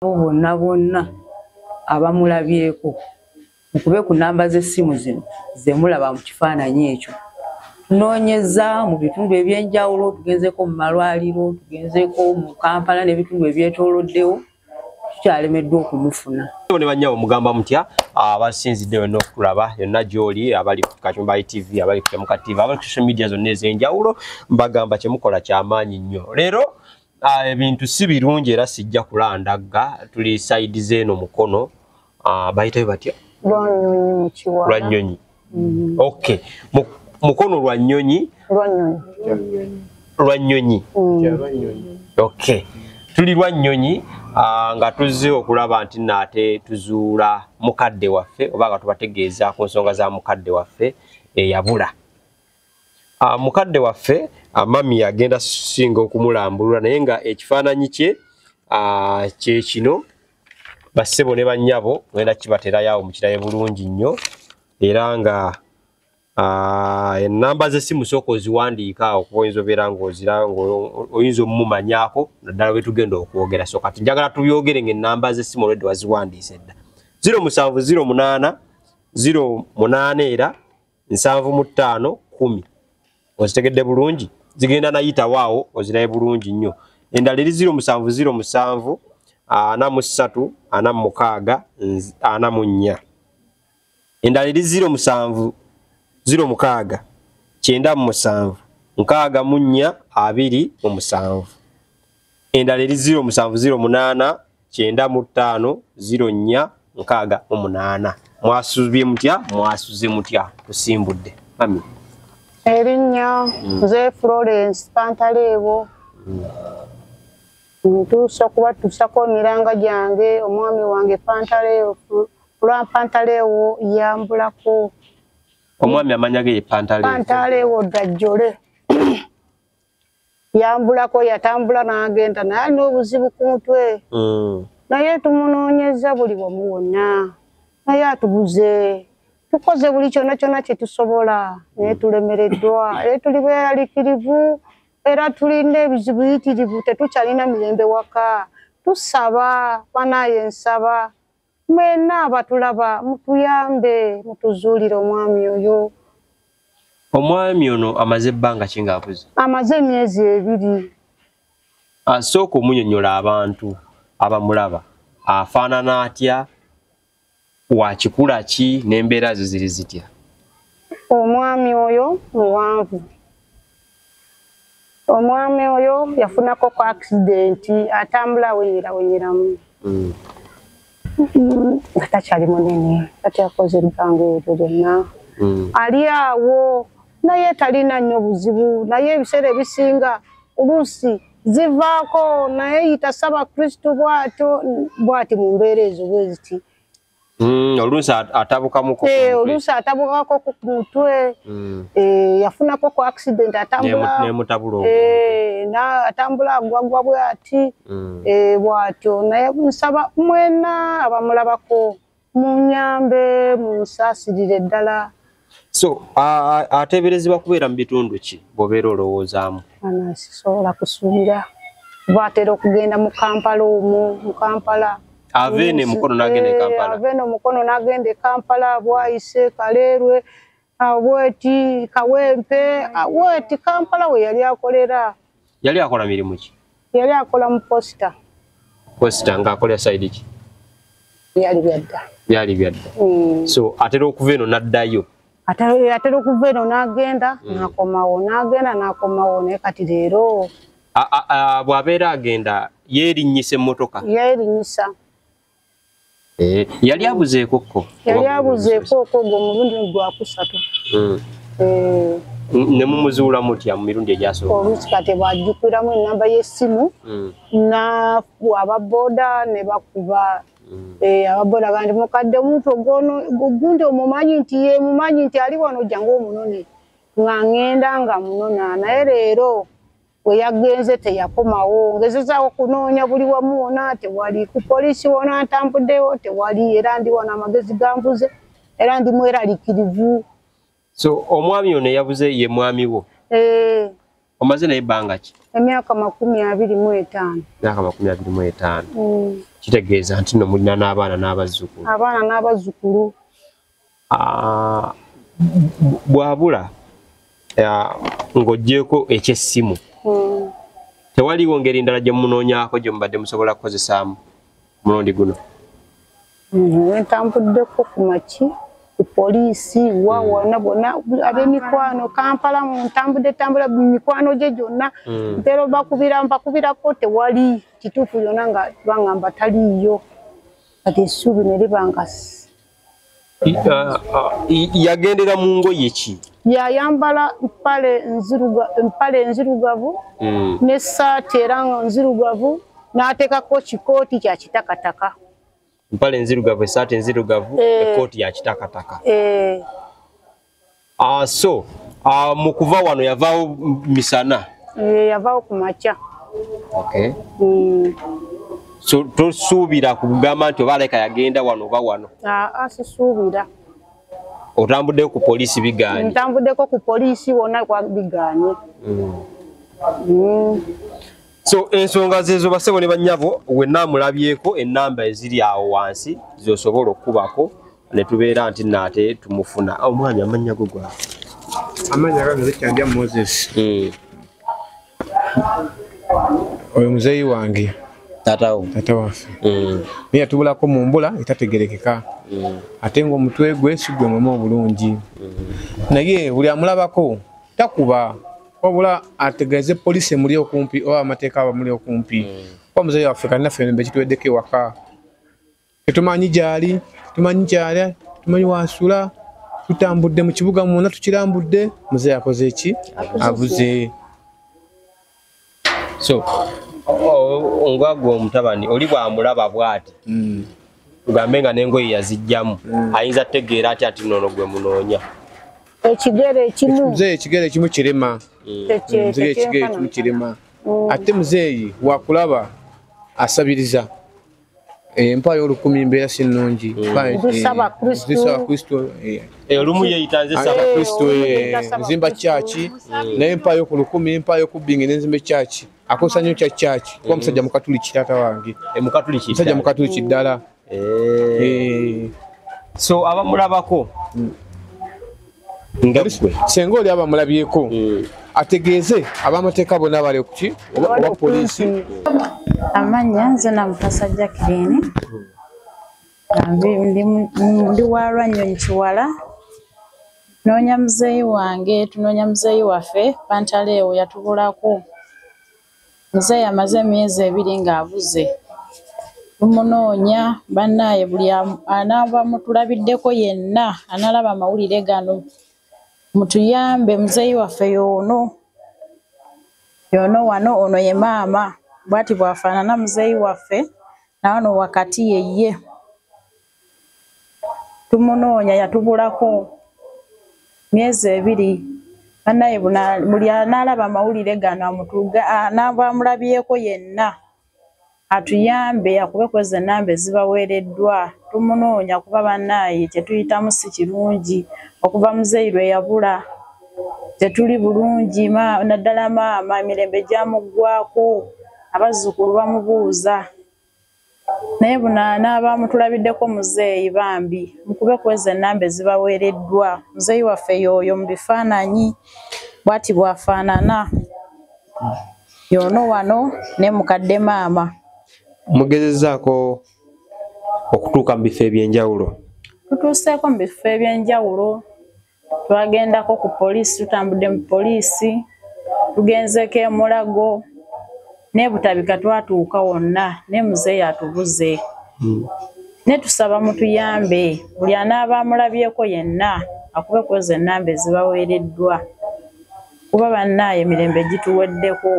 bonna abamulabyeko mukube ku namba z'essimu zino zemulaba mu kifaananyi ekyo. Tunoonyeza mu bitundu eby'enjawulo, tugenzeko mu malwaliro, tugenzeko mu Kampala n'ebitundu ebyetooloddewo, tukyalemeddwa okumufuna. Ne bannyawo mugamba mutya abasinzidde wonna okulaba yonna gy'oli, abali ku Kakyumba TV, abali ku Kyamuka TV, abali ku social media zonna ez'enjawulo, mbagamba kyemukola ky'amaanyi nnyo. Leero ebintu si birungi era sijja kulandagga, tuli side z'eno mukono bayitayo batya? Lwanyonyi mu Kiwala. Lwanyonyi. Okay. Mukono Lwanyonyi. Lwanyonyi. Okay. Tuli Lwanyonyi nga tuzze okulaba nti nate tuzuula mukadde waffe oba nga tubategeeza ku nsonga za mukadde waffe eyabula. Mukadde waffe mami agenda singa okumulambulula naye nga ekifaananyi kye kye kino bassebo ne bannyabo ngenda kibaterayo mukirabe bulungi nnyo era nga enamba z'essimu sooka oziwandiika okuba oyinza obeera ng'oyinza omumanyako naddala bwe tugenda okwogera. So kati njagala tubyogere ng'ennamba z'essimu olwedde waziwandiise dda. 0708 08 era 75 10. Ozitegedde bulungi zigenda nayita waawo ozirabe bulungi nnyo. Endala eri 0707 43 46 44. Endala eri 07 06 97 64 27. Endala eri 0708 95 04 68. Mwasubye mutya? Mwasuze mutya? Tusimbudde mami. Erinnya nze Florence Pantaleewo. Ntuusa kubatusako emiranga gyange omwami wange Pantaleewo. Pantaleewo yambulako. Omwami amanya ge Pantaleewo. Pantaleewo Dajjole. Yambulako yatambula n'agenda naye alina obuzibu ku mutwe. Naye tumunoonyeza buli wamu wonna. Naye atuguze. Tukoze buli kyonna kyonna kye tusobola naye tulemereddwa. Era tuli beeraliikirivu era tulina ebizibu biyitirivu tetukyalina mirembe waka. Tusaba banaye nsaba. Mwenna abatulaba mutuyambe mutuzuulire omwami oyo. Omwami ono amaze ebbanga ki ng'abuze? Amaze emyezi 2. Sooka omunnyonnyola abantu abamulaba afaanana atya, wa kikula ki n'embeera ze ziri zitya? Omwami oyo muwanvu. Omwami oyo yafunako ku accident atambula wenyeramu. Nga takyali munene kati akoze ebbanga eryo lyonna. Ali awo naye talina nnyo buzibu naye ebiseera ebisinga oluusi zivaako naye yitasaba Kristo bw'ati mu mbeera ezo bwe ziti. Oluusi atabukamuko oluusi atabukako ku mutwe. Yafunako ku accident atambula atambula agwagwa bw'ati bw'atyo naye nsaba mwena abamulabako munyambe munsaasirire ddala. So ateeberezebwa kubeera mu bitundu ki bw'obeera olowoozaamu? Sisobola kusuubira bw'atera okugenda mu Kampala omwo mu Kampala. Avene mukono n'agenda e Kampala. Avene mukono n'agenda e Kampala bwayise Kaleerwe bweti Kawempe bweti Kampala we yali akolera. Yali akola mirimu ki? Yali akola mu Posta. Posta ng'akolera sayidi ki? Byali byadda. Byali byadda. So atera okuva eno n'addayo? Atera okuva eno n'agenda n'akomawo n'agenda n'akomawo naye kati leero. Bw'abeera agenda yeerinnyisa emmotoka? Yeerinnyisa. Yali abuzeeko ko? Yali abuzeeko ko ng'omulundi gwakusatu. Ne mumuzuula mutya mu mirundi egyasooka? Oluusi kati bw'ajjukiramu ennamba y'essimu ababooda ne bakuba. Ababooda gandi mukadde omuntu ogundi omumanyi nti ye mumanyi nti ali wano jjangu omunone nga ngenda nga munona naye leero we yagenze teyakomawo ngezezaawo kunoonya buli wamu wona tewali ku poliisi wona ntambuddewo tewali era ndi wano amagezi gambuze era ndi mweraliikirivu. So omwami ono yabuze ye mwami wo? Omaze naye ebbanga ki? Emyaka 25. Myaka 25. Kitegeeza nti no mulina n'abaana n'abazzukulu. Abaana n'abazzukulu. Bwabula ng'oggyeko eky'essimu. Tewaliwo ngeri ndala gye munoonyaako gye mubadde musobola kukozesaamu mulundi guno? Ntambuddeko ku maki ku poliisi wawana bonna ab'emikwano Kampala ntambula mikwano gye gyonna ntero bakubirako tewali kituufu yonna nga bangamba taliiyo kati essuubi ne libanga yagendera mu ngoye ki? Yayambala empale enzirugavu n'essaati era nzirugavu n'ateekako kikooti kya kitakataka. Mpale enzirugavu, essaati enzirugavu, ekooti ya kitakataka. So mu kuva wano yavaawo misana? Yavaawo ku makya. Okay. So tosuubira kugamba nti oba aleka yagenda wano oba wano? Sisuubira. Otambuddeko ku poliisi bigaanye? Ntambuddeko ku poliisi wonna bigaanye. So ensonga zezo basebo ne bannyabo wenna mulabyeko ennamba eziri awo wansi zosobola okubako ne tubeera nti nate tumufuna. Omwanya amannya go gwa? Amanya ganze kyandya Moses. Oyo muzeyi wange. Tata waffe. Niye tubulako mu mbula etategerekeka. Ate ng'omutwe gwe sigwe mwemu obulungi. Naye buli amulabako takuba. Wabula ategeeze poliisi muri okumpi oba amateeka aba muri okumpi. Kwa muzeyi waffe kanna ffe mbe kituweddeko ewaka. Tetumanyi gyali, tumanyi wasula, tutambudde mu kibuga mwonna tukirambudde, muzeyi akoze ki? Abuze. So ongagwa omutabani oli bwamulaba bw'ati tugambe nga n'engoye yazijjamu ayinza tegeera atya nti nono gwe munoonya? Ekigere ekimu. Muzeyi ekigere ekimu kirema. Muzeyi ekigere ekimu kirema. Ate muzeyi wakulaba asabiriza. Empaya olukumi mbeera si nnungi. Dusaba Kristo. Olumu yeeyita nze saba Kristo nzimba kyaki naye empaya ku lukumi empaya okubbinga nenzimba kyaki akosa nnyo kya kyaki kuba musajja mukatuliki taata wange. Musajja mukatuliki ddala. So abamulabako senga oli abamulabyeko ategeeze ab'amateeka bonna bali kuki oba poliisi. Amanya nze Namukasa Jacqueline. Ndi wa Lwanyonyi Kiwala. Noonya muzeeyi wange, tunoonya muzeeyi waffe Pantaleewo yatubulako. Muzeeyi amaze emyezi 2 ng'abuze. Tumunoonya bannaaye buli anaava mutulabiddeko yenna analaba amawulire gano. Mutuyambe muzeeyi waffe yoono wano ono ye maama bwati bwafaanana muzeeyi waffe na wano wakati yeye. Tumunoonya yatubulako myezi 2 bannaaye buli analaba amawulire gano anaava amulabyeko yenna atuyambe akube kweza ennamba ezibaweereddwa. Tumunoonya kuba bannaaye kyetuyitamu si kirungi okuva muzeeyi lwe yabula tetuli bulungi naddala maama emirembe gyamuggwaako abazzukulu bamubuuza naye bunaanaaba mutulabiddeko muzeeyi bambi mukube kweza ennamba ezibaweereddwa. Muzeeyi waffe y'oyo mu bifaananyi bw'ati bwafaanana y'ono wano ne mukadde maama. Mugezezaako okutuuka mu bifo eby'enjawulo? Tutuuseeko mu bifo eby'enjawulo. Twagendako ku poliisi, tutambudde mu poliisi, tugenzeeko e Mulago, ne Butabika twatuuka wonna, ne muzeeyi atubuze. Ne tusaba mutuyambe, buli anaaba amulabyeko yenna akube kweza ennamba ezibaweereddwa. Kuba bannaaye emirembe gituweddeko.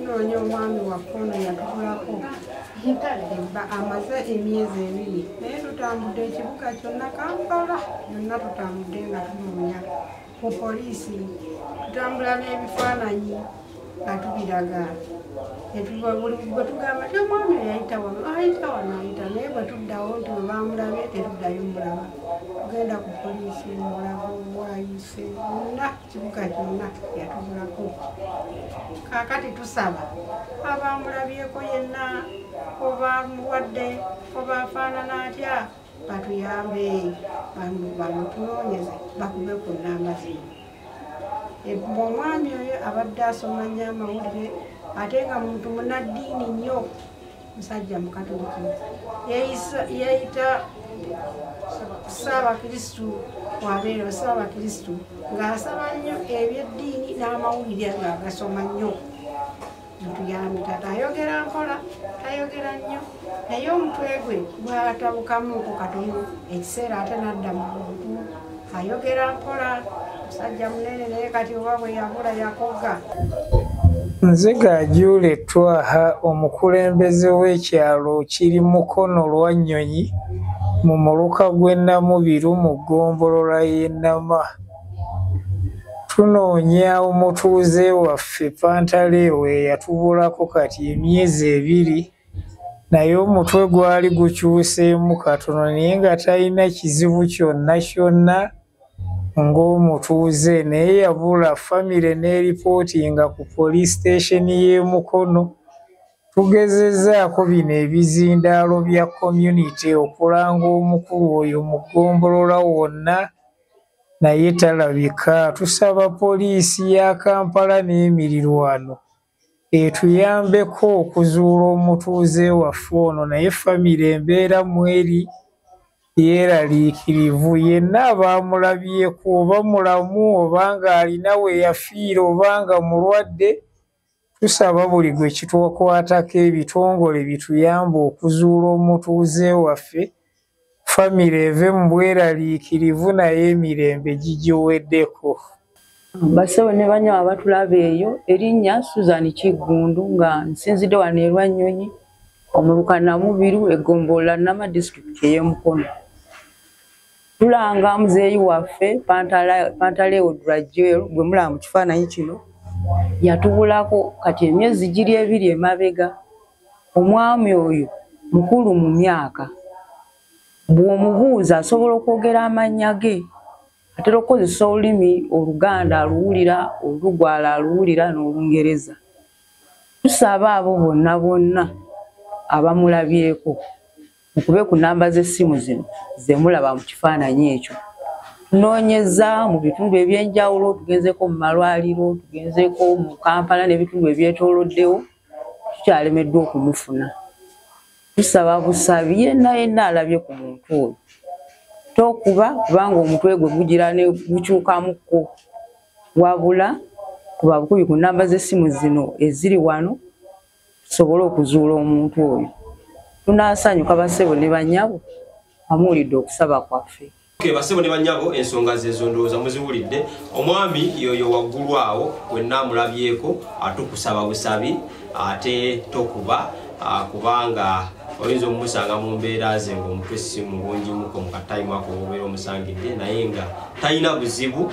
Noonya omwami waffe ono yatubulako. Amaze emyezi 2 naye tutambudde ekibuga kyonna Kampala yonna tutambudde nga tunoonya ku poliisi tutambula n'ebifaananyi nga tubiraga bwe tugamba ti omwami yayita wano ayita naye bwe tuddawo nti we bamulabye tetuddayo mulaba tugenda ku poliisi mulago bwayise yonna kibuga kyonna yatubulako kaakati tusaba abamulabyeko yenna oba mulwadde oba afaanana atya batuyambe bamutunoonyeze bakube ku nnamba zino omwami oyo abadde asoma nnyo amawulire ate nga muntu munaddiini nnyo musajja mukatoliki yeyita Ssaabakristu wabeera Ssaabakristu ng'asaba nnyo ebyeddiini n'amawulire ng'agasoma nnyo ntuyambi tata ayogera mpola tayogera nnyo naye omutwe gwe gwatabukamuko katono ekiseera ate nadda mu buntu ayogera mpola musajja munene naye kati oba bwe yabula yakogga. Nze Gajuule Twaha omukulembeze w'ekyalo kiri Mukono lwa Nnyonyi mu muluka gw'e Namubiru mu ggombolola y'e Nama. Tunoonya omutuuze waffe Pantaleewo eyatubulako kati emyezi 2 naye omutwe gwali gukyuseemu katono naye nga talina kizibu kyonna ng'omutuuze naye yabula famire n'eripootinga ku police station y'e Mukono. Tugezezzaako bino ebizindaalo bya community okulanga omukulu oyo mu ggombolola wonna naye talabika. Tusaba poliisi ya Kampala n'emirirwano etuyambeko okuzuula omutuuze waffe ono naye famire embeera mweri yeeraliikirivu yenna abaamulabyeko oba mulamu oba ng'alina we yafiira oba nga mulwadde. Tusaba buli gwe kitwakwatako ebitongole bituyamba okuzuula omutuuze waffe famire eve mu bweraliikirivu naye emirembe gigiweddeko. Bassebo ne bannyabo abatulaba eyo erinnya Susan Kiggundu nga nsinzidde wano e Lwanyonyi omuluka Namubiru eggombolola Nama district ey'e Mukono. Tulanga muzeeyi waffe Pantaleewo Drajel gwe mulaba mu kifaananyi kino yatubulako kati emyezi giri 2 emabega. Omwami oyo mukulu mu myaka, bw'omubuuza asobola okwogera amannya ge, atera okukozesa olulimi Oluganda aluwulira, Olugwala aluwulira n'Olungereza. Tusaba abo bonna abamulabyeko mukube ku nnamba z'essimu zino ze mulaba mu kifaananyi ekyo. Tunoonyeza mu bitundu eby'enjawulo, tugenzeko mu malwaliro, tugenzeko mu Kampala n'ebitundu ebyetooloddewo, tukyalemeddwa okumufuna. Tusaba busabi yenna alabye ku muntu oyo tokuba kubanga omutwe gwe gugira ne gukyukamuko, wabula kuba bukubi ku nnamba z'essimu zino eziri wano tusobole okuzuula omuntu oyo. Tunaasanyuka bassebo ne bannyabo amuwulidde okusaba kwaffe. Bassebo ne bannyabo ensonga zezo ndowooza muziwulidde. Omwami yoyo waggulu awo wenna amulabyeko atukusaba busabi ate tokuba kubanga oyinza omusanga mu mbeera ze ng'omutwe si mulungimuko mu katayimu ako obeera omusangidde naye nga talina buzibu.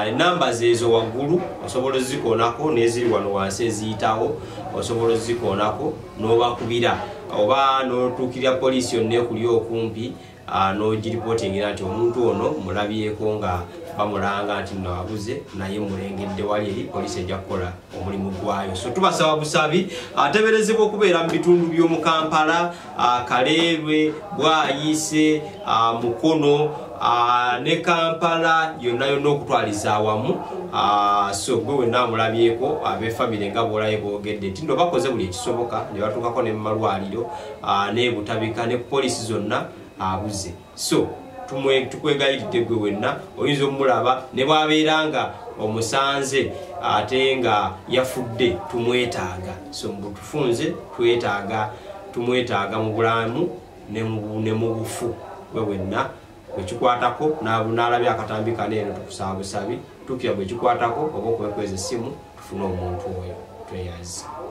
Ennamba zezo waggulu osobola ozikoonako n'eziri wano wansi eziyitawo osobola ozikoonako n'obakubira oba n'otuukirira poliisi yonna ekuli okumpi n'ogiripootingira nti omuntu ono mulabyeko nga bamulanga nti nno abuze naye mulengedde wali eri poliisi ejja kukola omulimu gwayo. So tubasaba busabi ateberezebwa okubeera mu bitundu by'omu Kampala, Kaleerwe, Bwayise, Mukono ne Kampala yonna okutwaliza awamu. So gwe wenna amulabyeko ab'effamire nga bw'olaye boogedde nti nno bakoze buli ekisoboka ne batuukako ne mu malwaliro n'ebutabika ne ku poliisi zonna abuze. So tukwegayiridde gwe wenna oyinza omulaba ne bw'abeera nga omusanze ate nga yafudde tumwetaaga. So mbutufunze tumwetaaga mu bulamu ne mu bufu. Gwe wenna bwekikwatako n'alabye akatambi kaneeno tukusaba busabi tukira bwekikwatako oba okubekweza essimu tufune omuntu oyo tweyazi.